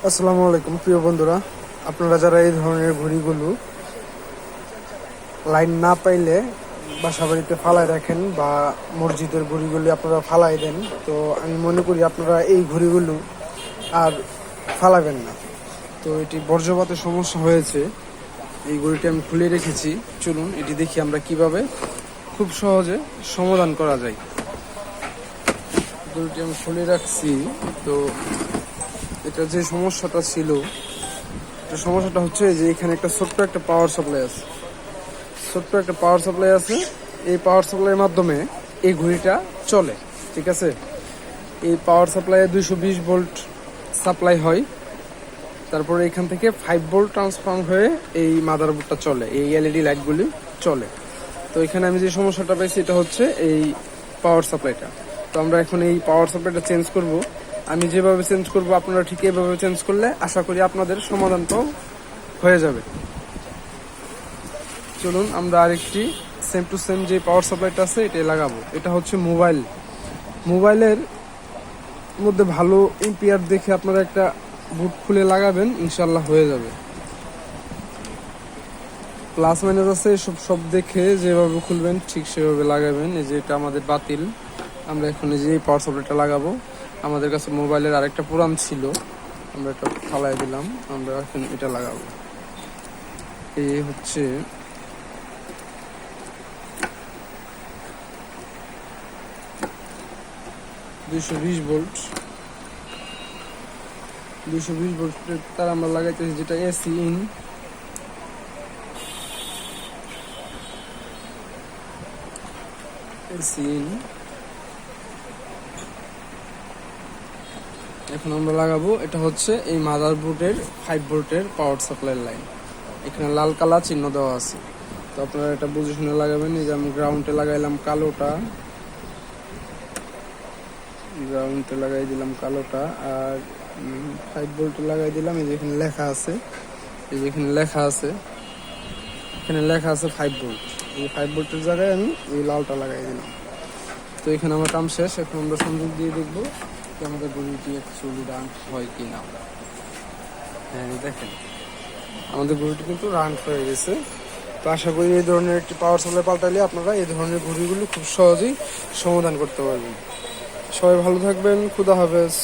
আসসালামু আলাইকুম প্রিয় বন্ধুরা, আপনারা যারা এই ধরনের ঘড়িগুলো লাইন না পাইলে বাসা বাড়িতে ফালায় রাখেন বা মসজিদের ঘড়িগুলি আপনারা ফালাই দেন, তো আমি মনে করি আপনারা এই ঘড়িগুলো আর ফালাবেন না। তো এটি বর্জ্যপাতের সমস্যা হয়েছে, এই ঘড়িটি আমি খুলে রেখেছি। চলুন এটি দেখি আমরা কিভাবে খুব সহজে সমাধান করা যায়। ঘড়িটি আমি খুলে রাখছি। তো এটা যে সমস্যাটা ছিল, সমস্যাটা হচ্ছে যে এখানে একটা ছোট্ট একটা পাওয়ার সাপ্লাই আছে। এই পাওয়ার সাপ্লাইয়ের মাধ্যমে এই ঘড়িটা চলে, ঠিক আছে। এই পাওয়ার সাপ্লাইয়ে 220 ভোল্ট সাপ্লাই হয়, তারপরে এখান থেকে 5 ভোল্ট ট্রান্সফর্ম হয়ে এই মাদারবোর্ডটা চলে, এই এলইডি লাইটগুলি চলে। তো এখানে আমি যে সমস্যাটা পাইছি এটা হচ্ছে এই পাওয়ার সাপ্লাইটা। তো আমরা এখন এই পাওয়ার সাপ্লাইটা চেঞ্জ করব। আমি যেভাবে চেঞ্জ করব আপনারা ঠিক এইভাবে চেঞ্জ করলে আশা করি আপনাদের সমাধানটাও হয়ে যাবে। চলুন আমরা আরেকটি সেম টু সেম যে পাওয়ার সাপ্লাইটা আছে এটাই লাগাবো। এটা হচ্ছে মোবাইলের মধ্যে ভালো এম্পিয়ার দেখে আপনারা একটা বুট খুলে লাগাবেন, ইনশাল্লাহ হয়ে যাবে। প্লাস মাইনাস আছে সব দেখে যেভাবে খুলবেন ঠিক সেভাবে লাগাবেন। এই যে এটা আমাদের বাতিল, আমরা এখন এই যে পাওয়ার সাপ্লাইটা লাগাবো। আমাদের কাছে মোবাইলের আরেকটা পুরান ছিল, আমরা এটা ফালাই দিলাম, আমরা এখন এটা লাগাবো। এই হচ্ছে 220 ভোল্ট তার আমরা লাগাইতেছি, যেটা এসি ইন। এখন আমরা লাগাবো, এটা হচ্ছে এই মাদারবোর্ডের 5 ভোল্টের পাওয়ার সাপ্লাই লাইন। এখানে লাল কালার চিহ্ন দেওয়া আছে, তো আপনারা এটা বুঝে শুনে লাগাবেন। এই যে আমি গ্রাউন্ডে লাগাইলাম কালোটা, লাগাই দিলাম কালোটা, আর 5 ভোল্টে লাগাই দিলাম। এই যে এখানে লেখা আছে, এখানে লেখা আছে 5 ভোল্ট। এই 5 ভোল্টের জায়গায় আমি এই লালটা লাগাই দিলাম। তো এখানে আমার কাম শেষ। এখন আমরা সংযোগ দিয়ে দেখবো যে আমাদের গরুটি অ্যাকচুয়ালি রান হয় কি না। হ্যাঁ দেখেন, আমাদের গরুটি কিন্তু রান হয়ে গেছে। তো আশা করি এই ধরনের একটি পাওয়ার সাপ্লাই পাল্টালে আপনারা এই ধরনের ঘড়িগুলো খুব সহজেই সমাধান করতে পারবেন। সবাই ভালো থাকবেন, খুদা হাফেজ।